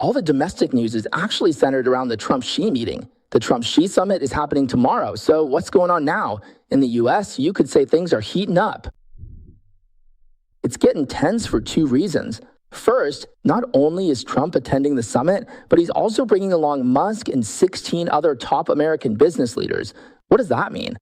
all the domestic news is actually centered around the Trump-Xi meeting. The Trump-Xi summit is happening tomorrow, so what's going on now? In the US, you could say things are heating up. It's getting tense for two reasons. First, not only is Trump attending the summit, but he's also bringing along Musk and 16 other top American business leaders. What does that mean?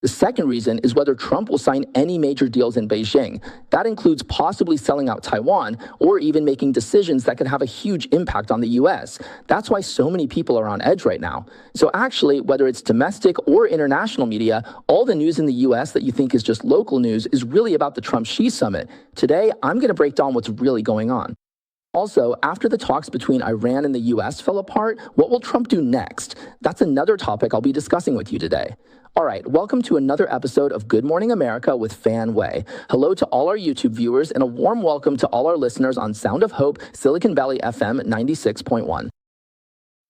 The second reason is whether Trump will sign any major deals in Beijing. That includes possibly selling out Taiwan or even making decisions that could have a huge impact on the US. That's why so many people are on edge right now. So actually, whether it's domestic or international media, all the news in the US that you think is just local news is really about the Trump-Xi summit. Today, I'm going to break down what's really going on. Also, after the talks between Iran and the US fell apart, what will Trump do next? That's another topic I'll be discussing with you today. All right, welcome to another episode of Good Morning America with Fan Wei. Hello to all our YouTube viewers and a warm welcome to all our listeners on Sound of Hope, Silicon Valley FM 96.1.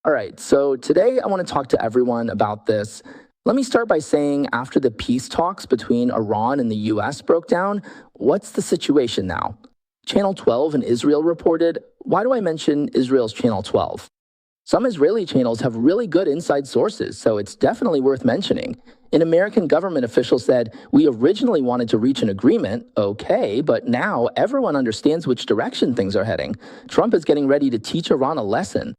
All right, so today I want to talk to everyone about this. Let me start by saying after the peace talks between Iran and the US broke down, what's the situation now? Channel 12 in Israel reported. Why do I mention Israel's Channel 12? Some Israeli channels have really good inside sources, so it's definitely worth mentioning. An American government official said, "We originally wanted to reach an agreement, okay, but now everyone understands which direction things are heading. Trump is getting ready to teach Iran a lesson."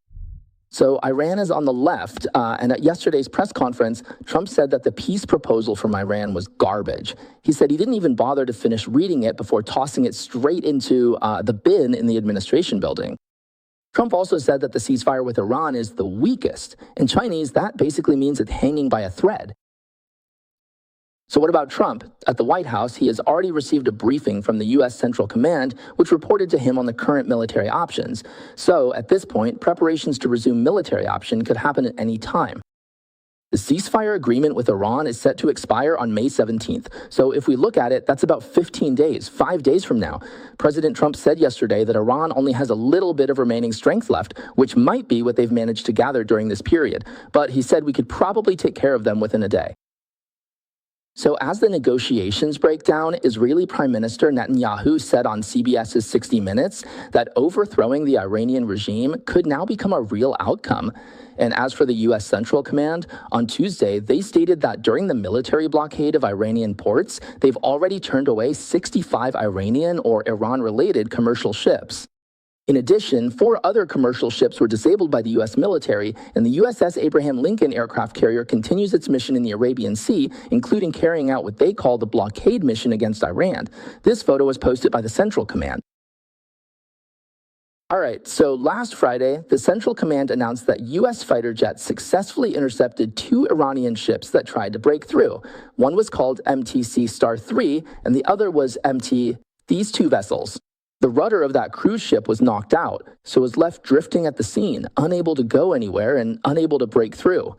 So Iran is on the left, and at yesterday's press conference, Trump said that the peace proposal from Iran was garbage. He said he didn't even bother to finish reading it before tossing it straight into the bin in the administration building. Trump also said that the ceasefire with Iran is the weakest. In Chinese, that basically means it's hanging by a thread. So what about Trump? At the White House, he has already received a briefing from the U.S. Central Command, which reported to him on the current military options. So at this point, preparations to resume military option could happen at any time. The ceasefire agreement with Iran is set to expire on May 17th. So if we look at it, that's about 15 days, 5 days from now. President Trump said yesterday that Iran only has a little bit of remaining strength left, which might be what they've managed to gather during this period. But he said we could probably take care of them within a day. So as the negotiations break down, Israeli Prime Minister Netanyahu said on CBS's 60 Minutes that overthrowing the Iranian regime could now become a real outcome. And as for the U.S. Central Command, on Tuesday, they stated that during the military blockade of Iranian ports, they've already turned away 65 Iranian or Iran-related commercial ships. In addition, 4 other commercial ships were disabled by the U.S. military, and the USS Abraham Lincoln aircraft carrier continues its mission in the Arabian Sea, including carrying out what they call the blockade mission against Iran. This photo was posted by the Central Command. All right, so last Friday, the Central Command announced that U.S. fighter jets successfully intercepted 2 Iranian ships that tried to break through. One was called MTC Star 3, and the other was MT. These 2 vessels. The rudder of that cruise ship was knocked out, so was left drifting at the scene, unable to go anywhere and unable to break through.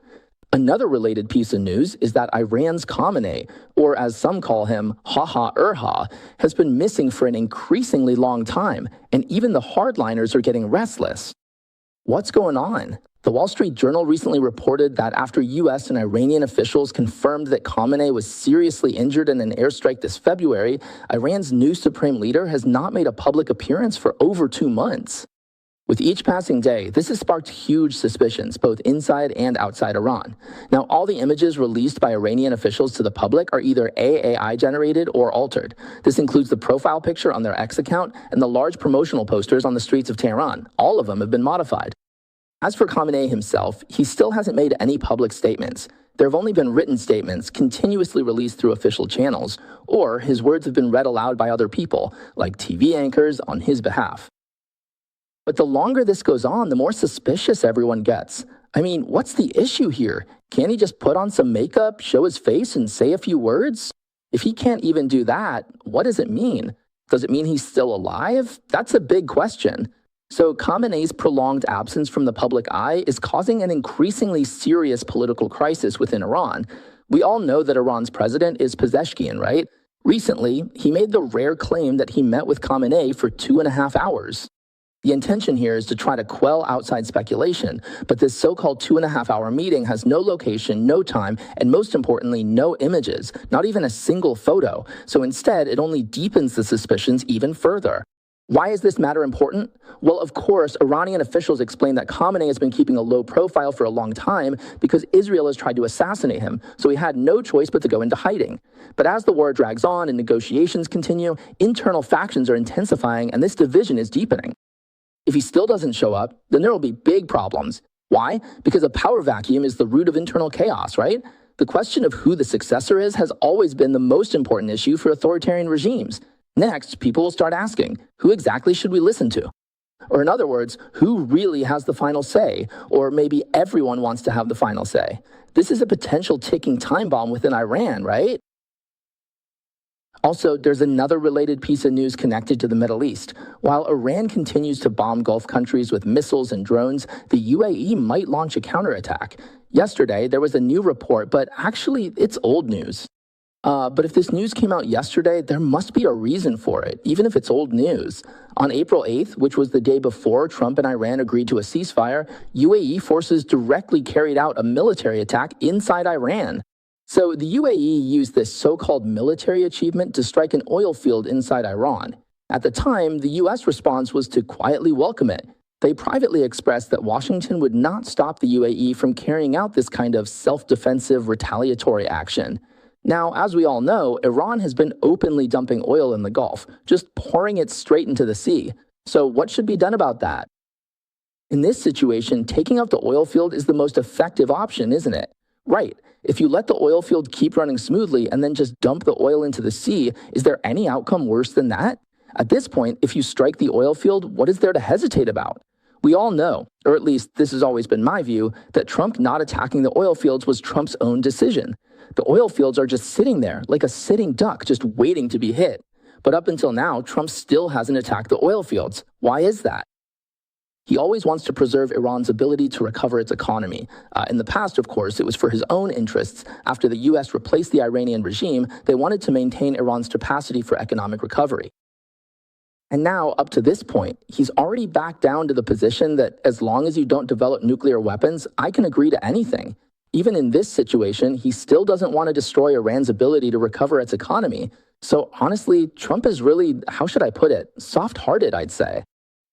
Another related piece of news is that Iran's Khamenei, or as some call him, Erha, has been missing for an increasingly long time, and even the hardliners are getting restless. What's going on? The Wall Street Journal recently reported that after U.S. and Iranian officials confirmed that Khamenei was seriously injured in an airstrike this February, Iran's new supreme leader has not made a public appearance for over 2 months. With each passing day, this has sparked huge suspicions, both inside and outside Iran. Now, all the images released by Iranian officials to the public are either AI generated or altered. This includes the profile picture on their X account and the large promotional posters on the streets of Tehran. All of them have been modified. As for Khamenei himself, he still hasn't made any public statements. There have only been written statements continuously released through official channels, or his words have been read aloud by other people, like TV anchors on his behalf. But the longer this goes on, the more suspicious everyone gets. I mean, what's the issue here? Can't he just put on some makeup, show his face, and say a few words? If he can't even do that, what does it mean? Does it mean he's still alive? That's a big question. So Khamenei's prolonged absence from the public eye is causing an increasingly serious political crisis within Iran. We all know that Iran's president is Pezeshkian, right? Recently, he made the rare claim that he met with Khamenei for 2.5 hours. The intention here is to try to quell outside speculation, but this so-called 2.5-hour meeting has no location, no time, and most importantly, no images, not even a single photo. So instead, it only deepens the suspicions even further. Why is this matter important? Well, of course, Iranian officials explained that Khamenei has been keeping a low profile for a long time because Israel has tried to assassinate him, so he had no choice but to go into hiding. But as the war drags on and negotiations continue, internal factions are intensifying and this division is deepening. If he still doesn't show up, then there will be big problems. Why? Because a power vacuum is the root of internal chaos, right? The question of who the successor is has always been the most important issue for authoritarian regimes. Next, people will start asking, who exactly should we listen to? Or in other words, who really has the final say? Or maybe everyone wants to have the final say. This is a potential ticking time bomb within Iran, right? Also, there's another related piece of news connected to the Middle East. While Iran continues to bomb Gulf countries with missiles and drones, the UAE might launch a counterattack. Yesterday, there was a new report, but actually, it's old news. But if this news came out yesterday, there must be a reason for it, even if it's old news. On April 8th, which was the day before Trump and Iran agreed to a ceasefire, UAE forces directly carried out a military attack inside Iran. So the UAE used this so-called military achievement to strike an oil field inside Iran. At the time, the US response was to quietly welcome it. They privately expressed that Washington would not stop the UAE from carrying out this kind of self-defensive retaliatory action. Now, as we all know, Iran has been openly dumping oil in the Gulf, just pouring it straight into the sea. So what should be done about that? In this situation, taking out the oil field is the most effective option, isn't it? Right. If you let the oil field keep running smoothly and then just dump the oil into the sea, is there any outcome worse than that? At this point, if you strike the oil field, what is there to hesitate about? We all know, or at least this has always been my view, that Trump not attacking the oil fields was Trump's own decision. The oil fields are just sitting there, like a sitting duck, just waiting to be hit. But up until now, Trump still hasn't attacked the oil fields. Why is that? He always wants to preserve Iran's ability to recover its economy. In the past, of course, it was for his own interests. After the US replaced the Iranian regime, they wanted to maintain Iran's capacity for economic recovery. And now, up to this point, he's already backed down to the position that as long as you don't develop nuclear weapons, I can agree to anything. Even in this situation, he still doesn't want to destroy Iran's ability to recover its economy. So honestly, Trump is really, how should I put it, soft-hearted, I'd say.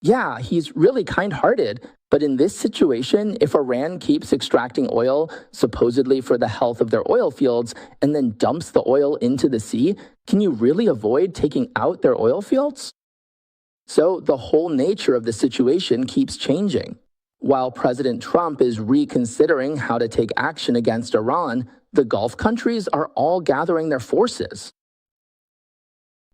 Yeah, he's really kind-hearted, but in this situation, if Iran keeps extracting oil, supposedly for the health of their oil fields, and then dumps the oil into the sea, can you really avoid taking out their oil fields? So the whole nature of the situation keeps changing. While President Trump is reconsidering how to take action against Iran, the Gulf countries are all gathering their forces.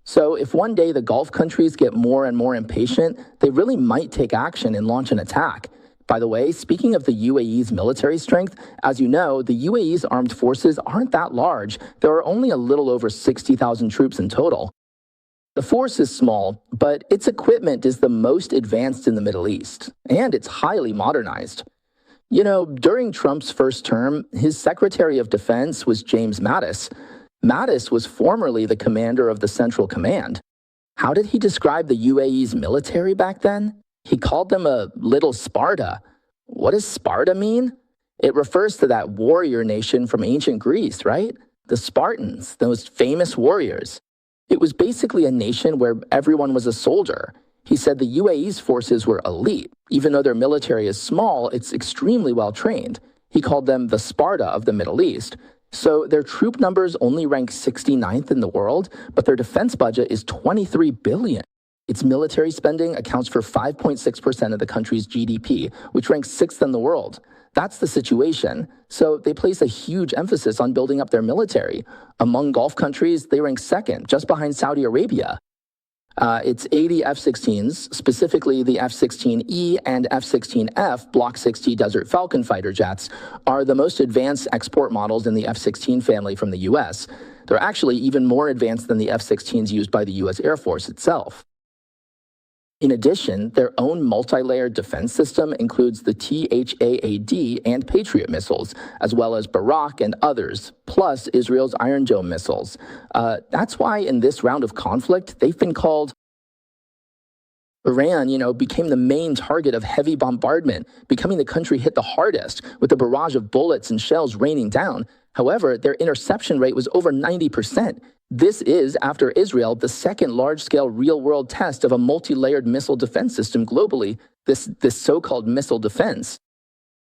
So if one day the Gulf countries get more and more impatient, they really might take action and launch an attack. By the way, speaking of the UAE's military strength, as you know, the UAE's armed forces aren't that large. There are only a little over 60,000 troops in total. The force is small, but its equipment is the most advanced in the Middle East, and it's highly modernized. You know, during Trump's first term, his Secretary of Defense was James Mattis. Mattis was formerly the commander of the Central Command. How did he describe the UAE's military back then? He called them a little Sparta. What does Sparta mean? It refers to that warrior nation from ancient Greece, right? The Spartans, those famous warriors. It was basically a nation where everyone was a soldier. He said the UAE's forces were elite. Even though their military is small, it's extremely well trained. He called them the Sparta of the Middle East. So their troop numbers only rank 69th in the world, but their defense budget is $23 billion. Its military spending accounts for 5.6% of the country's GDP, which ranks 6th in the world. That's the situation. So they place a huge emphasis on building up their military. Among Gulf countries, they rank 2nd, just behind Saudi Arabia. Its 80 F-16s, specifically the F-16E and F-16F Block 60 Desert Falcon fighter jets, are the most advanced export models in the F-16 family from the U.S. They're actually even more advanced than the F-16s used by the U.S. Air Force itself. In addition, their own multi-layered defense system includes the THAAD and Patriot missiles, as well as Barak and others, plus Israel's Iron Dome missiles. That's why in this round of conflict, they've been called Iran, became the main target of heavy bombardment, becoming the country hit the hardest, with a barrage of bullets and shells raining down. However, their interception rate was over 90%. This is, after Israel, the second large-scale real-world test of a multi-layered missile defense system globally, this so-called missile defense.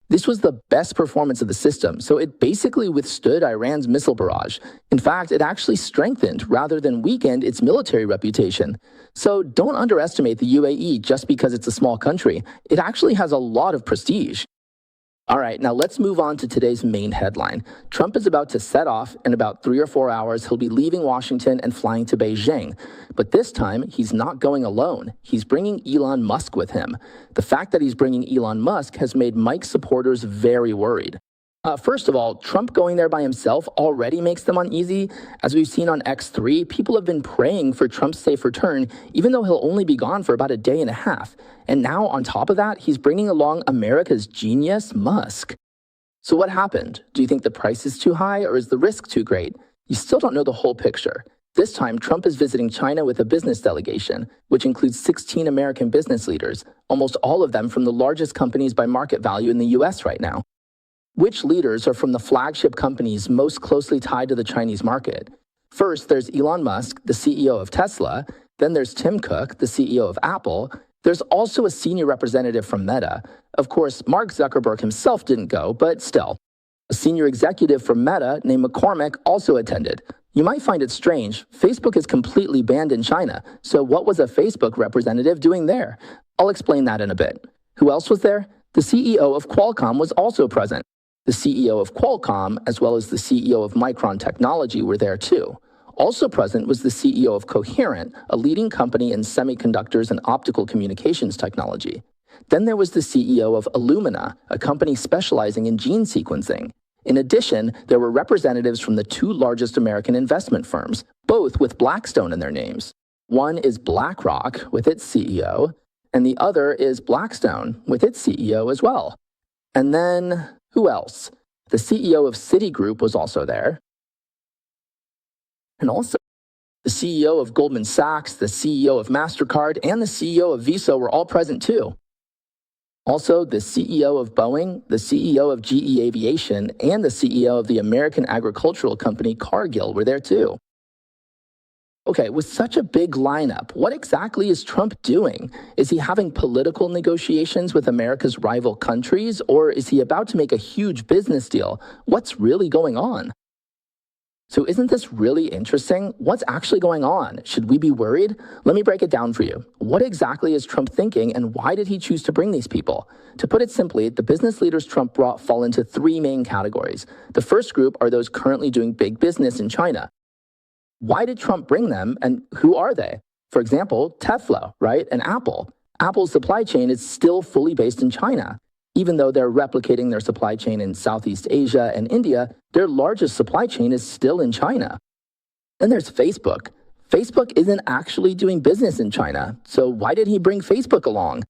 This was the best performance of the system, so it basically withstood Iran's missile barrage. In fact, it actually strengthened rather than weakened its military reputation. So don't underestimate the UAE just because it's a small country. It actually has a lot of prestige. All right, now let's move on to today's main headline. Trump is about to set off. In about 3 or 4 hours, he'll be leaving Washington and flying to Beijing. But this time, he's not going alone. He's bringing Elon Musk with him. The fact that he's bringing Elon Musk has made Mike's supporters very worried. First of all, Trump going there by himself already makes them uneasy. As we've seen on X3, people have been praying for Trump's safe return, even though he'll only be gone for about a day and a half. And now, on top of that, he's bringing along America's genius, Musk. So what happened? Do you think the price is too high, or is the risk too great? You still don't know the whole picture. This time, Trump is visiting China with a business delegation, which includes 16 American business leaders, almost all of them from the largest companies by market value in the US right now. Which leaders are from the flagship companies most closely tied to the Chinese market? First, there's Elon Musk, the CEO of Tesla. Then there's Tim Cook, the CEO of Apple. There's also a senior representative from Meta. Of course, Mark Zuckerberg himself didn't go, but still. A senior executive from Meta named McCormick also attended. You might find it strange. Facebook is completely banned in China. So what was a Facebook representative doing there? I'll explain that in a bit. Who else was there? The CEO of Qualcomm was also present. The CEO of Qualcomm, as well as the CEO of Micron Technology, were there too. Also present was the CEO of Coherent, a leading company in semiconductors and optical communications technology. Then there was the CEO of Illumina, a company specializing in gene sequencing. In addition, there were representatives from the two largest American investment firms, both with Blackstone in their names. One is BlackRock, with its CEO, and the other is Blackstone, with its CEO as well. And then, who else? The CEO of Citigroup was also there. And also, the CEO of Goldman Sachs, the CEO of MasterCard, and the CEO of Visa were all present too. Also, the CEO of Boeing, the CEO of GE Aviation, and the CEO of the American agricultural company Cargill were there too. Okay, with such a big lineup, what exactly is Trump doing? Is he having political negotiations with America's rival countries, or is he about to make a huge business deal? What's really going on? So isn't this really interesting? What's actually going on? Should we be worried? Let me break it down for you. What exactly is Trump thinking, and why did he choose to bring these people? To put it simply, the business leaders Trump brought fall into three main categories. The first group are those currently doing big business in China. Why did Trump bring them, and who are they? For example, Tesla, right, and Apple. Apple's supply chain is still fully based in China. Even though they're replicating their supply chain in Southeast Asia and India, their largest supply chain is still in China. Then there's Facebook. Facebook isn't actually doing business in China, so why did he bring Facebook along?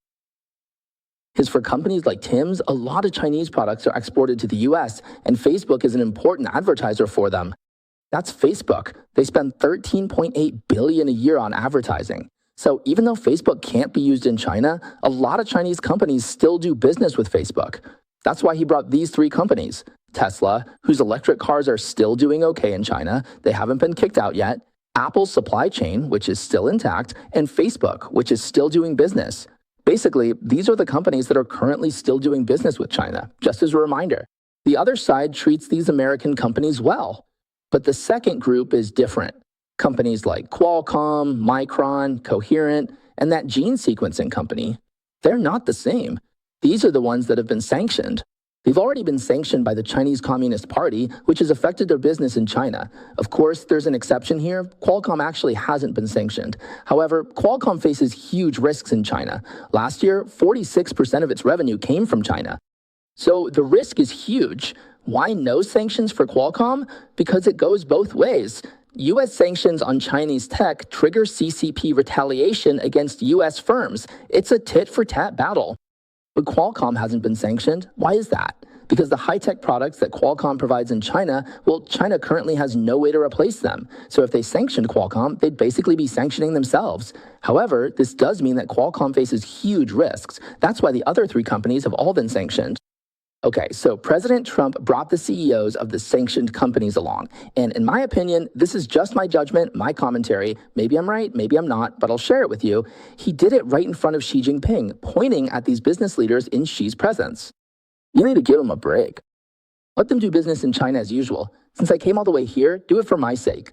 Because for companies like Tim's, a lot of Chinese products are exported to the US, and Facebook is an important advertiser for them. That's Facebook. They spend $13.8 billion a year on advertising. So even though Facebook can't be used in China, a lot of Chinese companies still do business with Facebook. That's why he brought these three companies. Tesla, whose electric cars are still doing okay in China, they haven't been kicked out yet. Apple's supply chain, which is still intact, and Facebook, which is still doing business. Basically, these are the companies that are currently still doing business with China, just as a reminder. The other side treats these American companies well. But the second group is different. Companies like Qualcomm, Micron, Coherent, and that gene sequencing company, they're not the same. These are the ones that have been sanctioned. They've already been sanctioned by the Chinese Communist Party, which has affected their business in China. Of course, there's an exception here. Qualcomm actually hasn't been sanctioned. However, Qualcomm faces huge risks in China. Last year, 46% of its revenue came from China. So the risk is huge. Why no sanctions for Qualcomm? Because it goes both ways. U.S. sanctions on Chinese tech trigger CCP retaliation against U.S. firms. It's a tit-for-tat battle. But Qualcomm hasn't been sanctioned. Why is that? Because the high-tech products that Qualcomm provides in China, well, China currently has no way to replace them. So if they sanctioned Qualcomm, they'd basically be sanctioning themselves. However, this does mean that Qualcomm faces huge risks. That's why the other three companies have all been sanctioned. Okay, so President Trump brought the CEOs of the sanctioned companies along. And in my opinion, this is just my judgment, my commentary. Maybe I'm right, maybe I'm not, but I'll share it with you. He did it right in front of Xi Jinping, pointing at these business leaders in Xi's presence. You need to give them a break. Let them do business in China as usual. Since I came all the way here, do it for my sake.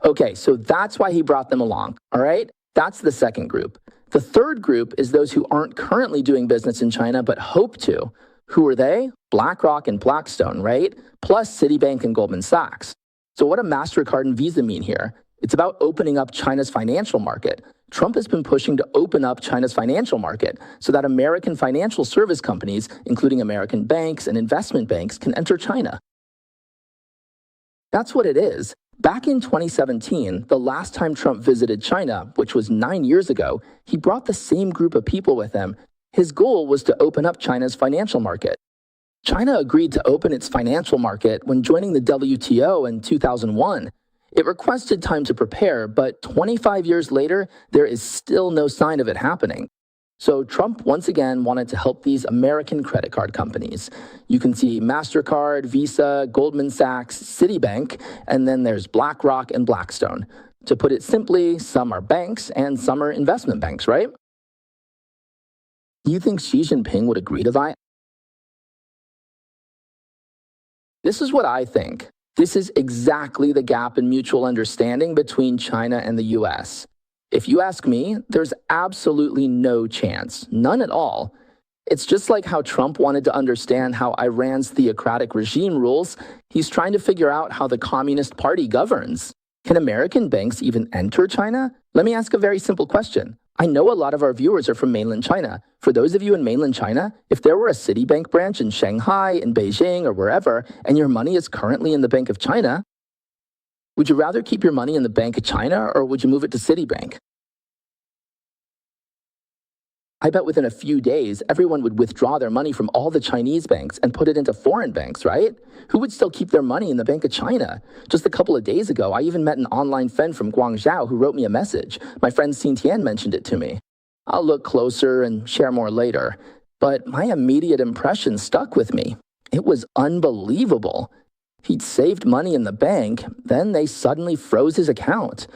Okay, so that's why he brought them along, all right? That's the second group. The third group is those who aren't currently doing business in China but hope to. Who are they? BlackRock and Blackstone, right? Plus Citibank and Goldman Sachs. So what do MasterCard and Visa mean here? It's about opening up China's financial market. Trump has been pushing to open up China's financial market so that American financial service companies, including American banks and investment banks, can enter China. That's what it is. Back in 2017, the last time Trump visited China, which was 9 years ago, he brought the same group of people with him. His goal was to open up China's financial market. China agreed to open its financial market when joining the WTO in 2001. It requested time to prepare, but 25 years later, there is still no sign of it happening. So Trump once again wanted to help these American credit card companies. You can see MasterCard, Visa, Goldman Sachs, Citibank, and then there's BlackRock and Blackstone. To put it simply, some are banks and some are investment banks, right? Do you think Xi Jinping would agree to that? This is what I think. This is exactly the gap in mutual understanding between China and the US. If you ask me, there's absolutely no chance, none at all. It's just like how Trump wanted to understand how Iran's theocratic regime rules. He's trying to figure out how the Communist Party governs. Can American banks even enter China? Let me ask a very simple question. I know a lot of our viewers are from mainland China. For those of you in mainland China, if there were a Citibank branch in Shanghai, in Beijing, or wherever, and your money is currently in the Bank of China, would you rather keep your money in the Bank of China or would you move it to Citibank? I bet within a few days, everyone would withdraw their money from all the Chinese banks and put it into foreign banks, right? Who would still keep their money in the Bank of China? Just a couple of days ago, I even met an online friend from Guangzhou who wrote me a message. My friend Xintian mentioned it to me. I'll look closer and share more later. But my immediate impression stuck with me. It was unbelievable. He'd saved money in the bank, then they suddenly froze his account.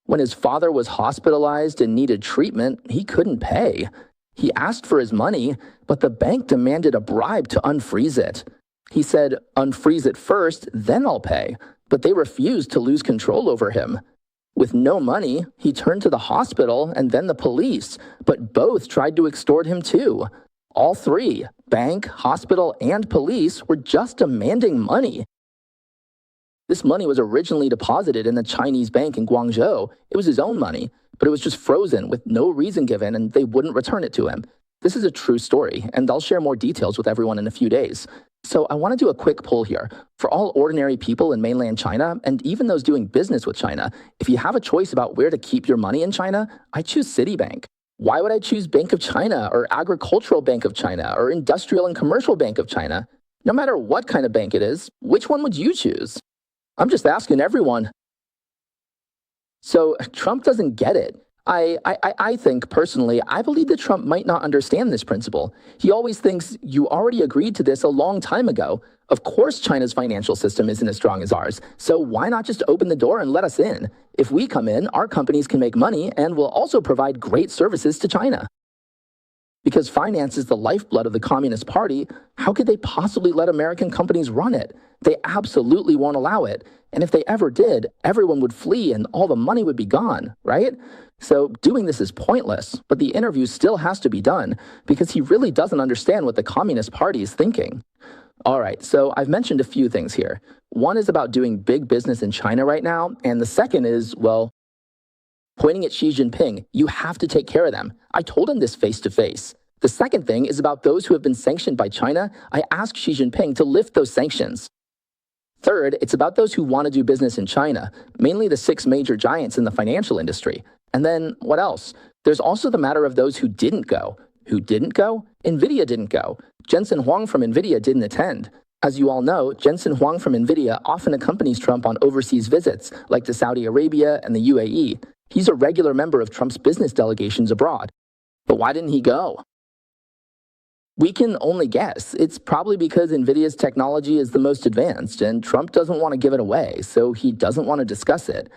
When his father was hospitalized and needed treatment, he couldn't pay. He asked for his money, but the bank demanded a bribe to unfreeze it. He said, unfreeze it first, then I'll pay. But they refused to lose control over him. With no money, he turned to the hospital and then the police, but both tried to extort him too. All three, bank, hospital, and police, were just demanding money. This money was originally deposited in the Chinese bank in Guangzhou. It was his own money, but it was just frozen with no reason given, and they wouldn't return it to him. This is a true story, and I'll share more details with everyone in a few days. So I want to do a quick poll here. For all ordinary people in mainland China, and even those doing business with China, if you have a choice about where to keep your money in China, I choose Citibank. Why would I choose Bank of China, or Agricultural Bank of China, or Industrial and Commercial Bank of China? No matter what kind of bank it is, which one would you choose? I'm just asking everyone. So Trump doesn't get it. I think, personally, I believe that Trump might not understand this principle. He always thinks, you already agreed to this a long time ago. Of course China's financial system isn't as strong as ours, so why not just open the door and let us in? If we come in, our companies can make money and will also provide great services to China. Because finance is the lifeblood of the Communist Party, how could they possibly let American companies run it? They absolutely won't allow it. And if they ever did, everyone would flee and all the money would be gone, right? So doing this is pointless, but the interview still has to be done because he really doesn't understand what the Communist Party is thinking. All right, so I've mentioned a few things here. One is about doing big business in China right now, and the second is, well, pointing at Xi Jinping, you have to take care of them. I told him this face to face. The second thing is about those who have been sanctioned by China. I asked Xi Jinping to lift those sanctions. Third, it's about those who want to do business in China, mainly the 6 major giants in the financial industry. And then, what else? There's also the matter of those who didn't go. Who didn't go? NVIDIA didn't go. Jensen Huang from NVIDIA didn't attend. As you all know, Jensen Huang from NVIDIA often accompanies Trump on overseas visits, like to Saudi Arabia and the UAE. He's a regular member of Trump's business delegations abroad. But why didn't he go? We can only guess. It's probably because NVIDIA's technology is the most advanced, and Trump doesn't want to give it away, so he doesn't want to discuss it.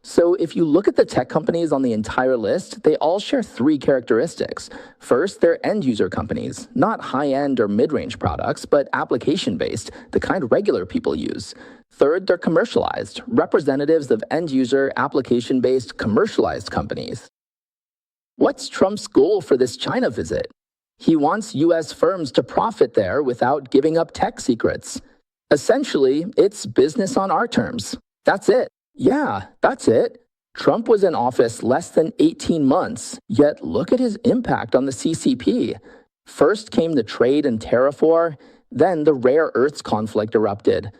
So if you look at the tech companies on the entire list, they all share three characteristics. First, they're end-user companies, not high-end or mid-range products, but application-based, the kind regular people use. Third, they're commercialized, representatives of end-user, application-based, commercialized companies. What's Trump's goal for this China visit? He wants U.S. firms to profit there without giving up tech secrets. Essentially, it's business on our terms. That's it. Yeah, that's it. Trump was in office less than 18 months, yet look at his impact on the CCP. First came the trade and tariff war, then the rare earths conflict erupted.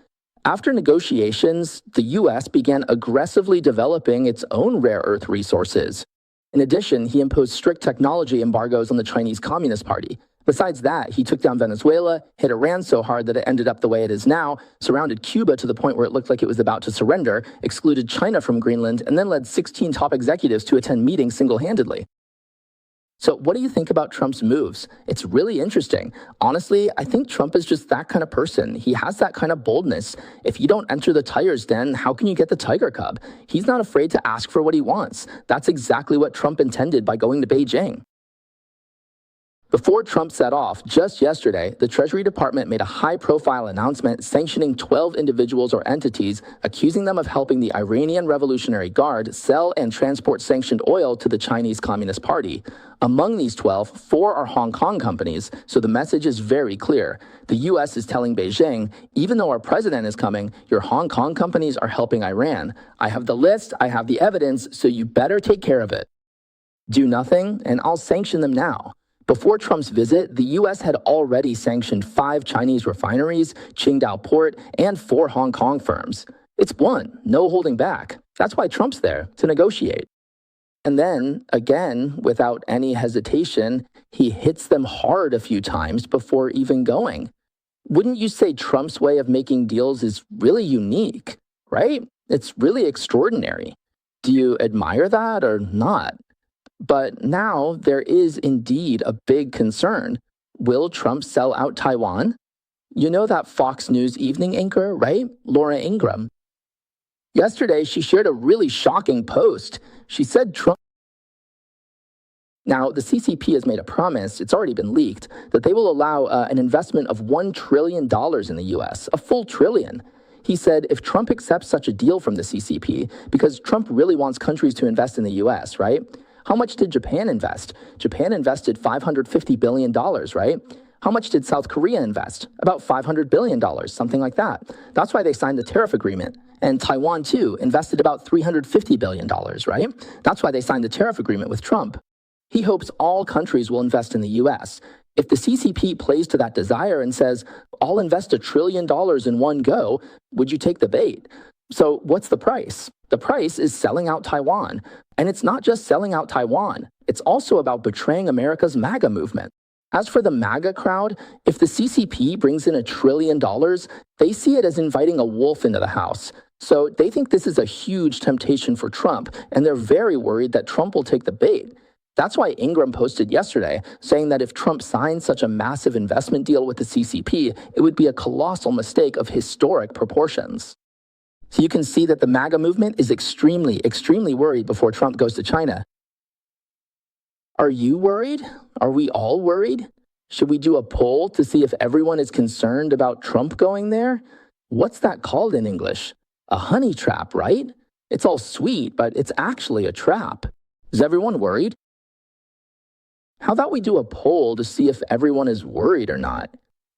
After negotiations, the U.S. began aggressively developing its own rare earth resources. In addition, he imposed strict technology embargoes on the Chinese Communist Party. Besides that, he took down Venezuela, hit Iran so hard that it ended up the way it is now, surrounded Cuba to the point where it looked like it was about to surrender, excluded China from Greenland, and then led 16 top executives to attend meetings single-handedly. So what do you think about Trump's moves? It's really interesting. Honestly, I think Trump is just that kind of person. He has that kind of boldness. If you don't enter the tiger's den, how can you get the tiger cub? He's not afraid to ask for what he wants. That's exactly what Trump intended by going to Beijing. Before Trump set off, just yesterday, the Treasury Department made a high-profile announcement sanctioning 12 individuals or entities, accusing them of helping the Iranian Revolutionary Guard sell and transport sanctioned oil to the Chinese Communist Party. Among these 12, 4 are Hong Kong companies, so the message is very clear. The U.S. is telling Beijing, even though our president is coming, your Hong Kong companies are helping Iran. I have the list, I have the evidence, so you better take care of it. Do nothing, and I'll sanction them now. Before Trump's visit, the U.S. had already sanctioned 5 Chinese refineries, Qingdao Port, and 4 Hong Kong firms. It's one, no holding back. That's why Trump's there, to negotiate. And then, again, without any hesitation, he hits them hard a few times before even going. Wouldn't you say Trump's way of making deals is really unique, right? It's really extraordinary. Do you admire that or not? But now there is indeed a big concern. Will Trump sell out Taiwan? You know that Fox News evening anchor, right? Laura Ingraham. Yesterday, she shared a really shocking post. She said Trump... Now, the CCP has made a promise, it's already been leaked, that they will allow an investment of $1 trillion in the U.S., a full trillion. He said if Trump accepts such a deal from the CCP, because Trump really wants countries to invest in the U.S., right? How much did Japan invest? Japan invested $550 billion, right? How much did South Korea invest? About $500 billion, something like that. That's why they signed the tariff agreement. And Taiwan, too, invested about $350 billion, right? That's why they signed the tariff agreement with Trump. He hopes all countries will invest in the U.S. If the CCP plays to that desire and says, I'll invest $1 trillion in one go, would you take the bait? So what's the price? The price is selling out Taiwan. And it's not just selling out Taiwan. It's also about betraying America's MAGA movement. As for the MAGA crowd, if the CCP brings in $1 trillion, they see it as inviting a wolf into the house. So they think this is a huge temptation for Trump, and they're very worried that Trump will take the bait. That's why Ingram posted yesterday, saying that if Trump signed such a massive investment deal with the CCP, it would be a colossal mistake of historic proportions. So you can see that the MAGA movement is extremely, extremely worried before Trump goes to China. Are you worried? Are we all worried? Should we do a poll to see if everyone is concerned about Trump going there? What's that called in English? A honey trap, right? It's all sweet, but it's actually a trap. Is everyone worried? How about we do a poll to see if everyone is worried or not?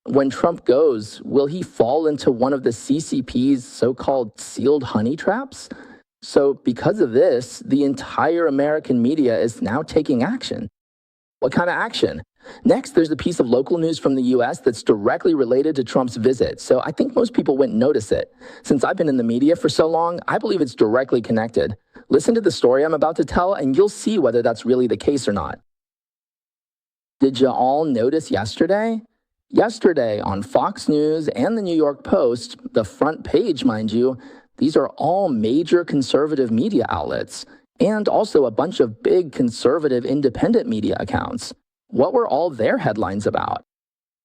When Trump goes, will he fall into one of the CCP's so-called sealed honey traps? So because of this, the entire American media is now taking action. What kind of action? Next, there's a piece of local news from the U.S. that's directly related to Trump's visit, so I think most people wouldn't notice it. Since I've been in the media for so long, I believe it's directly connected. Listen to the story I'm about to tell, and you'll see whether that's really the case or not. Did you all notice yesterday? Yesterday on Fox News and the New York Post, the front page, mind you, these are all major conservative media outlets, and also a bunch of big conservative independent media accounts. What were all their headlines about?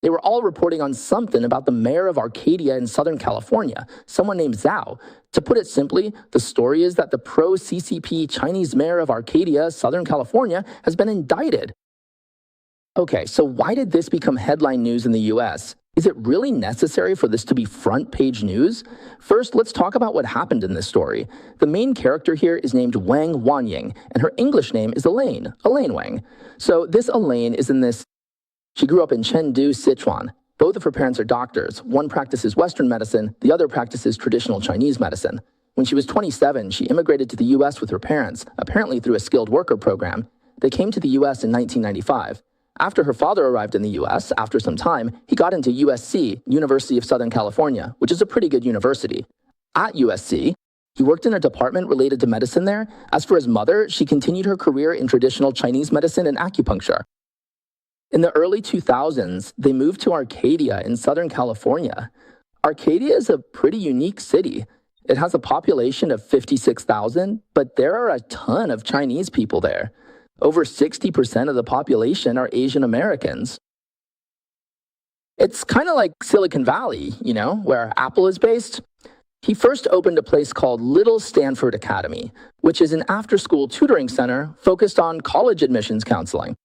They were all reporting on something about the mayor of Arcadia in Southern California, someone named Zhao. To put it simply, the story is that the pro-CCP Chinese mayor of Arcadia, Southern California, has been indicted. Okay, so why did this become headline news in the US? Is it really necessary for this to be front page news? First, let's talk about what happened in this story. The main character here is named Wang Wanying, and her English name is Elaine Wang. So this Elaine is in this. She grew up in Chengdu, Sichuan. Both of her parents are doctors. One practices Western medicine, the other practices traditional Chinese medicine. When she was 27, she immigrated to the US with her parents, apparently through a skilled worker program. They came to the US in 1995. After her father arrived in the US, after some time, he got into USC, University of Southern California, which is a pretty good university. At USC, he worked in a department related to medicine there. As for his mother, she continued her career in traditional Chinese medicine and acupuncture. In the early 2000s, they moved to Arcadia in Southern California. Arcadia is a pretty unique city. It has a population of 56,000, but there are a ton of Chinese people there. Over 60% of the population are Asian Americans. It's kind of like Silicon Valley, where Apple is based. He first opened a place called Little Stanford Academy, which is an after-school tutoring center focused on college admissions counseling.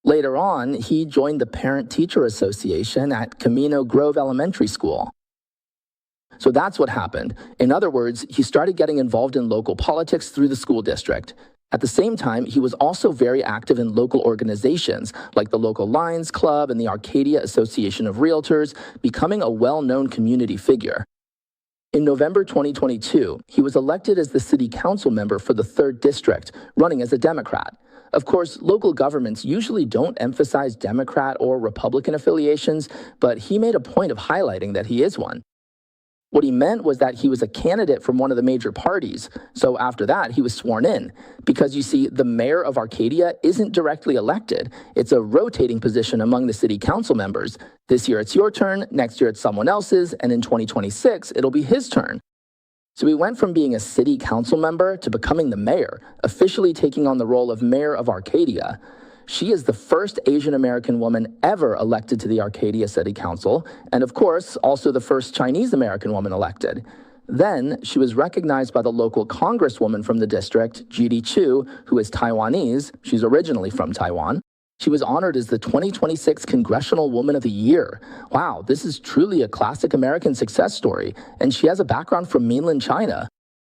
Later on, he joined the Parent-Teacher Association at Camino Grove Elementary School. So that's what happened. In other words, he started getting involved in local politics through the school district. At the same time, he was also very active in local organizations like the local Lions Club and the Arcadia Association of Realtors, becoming a well-known community figure. In November 2022, he was elected as the city council member for the 3rd District, running as a Democrat. Of course, local governments usually don't emphasize Democrat or Republican affiliations, but he made a point of highlighting that he is one. What he meant was that he was a candidate from one of the major parties, so after that, he was sworn in. Because you see, the mayor of Arcadia isn't directly elected. It's a rotating position among the city council members. This year it's your turn, next year it's someone else's, and in 2026, it'll be his turn. So he went from being a city council member to becoming the mayor, officially taking on the role of mayor of Arcadia. She is the first Asian American woman ever elected to the Arcadia City Council, and of course, also the first Chinese American woman elected. Then, she was recognized by the local congresswoman from the district, Judy Chu, who is Taiwanese. She's originally from Taiwan. She was honored as the 2026 Congressional Woman of the Year. Wow, this is truly a classic American success story, and she has a background from mainland China.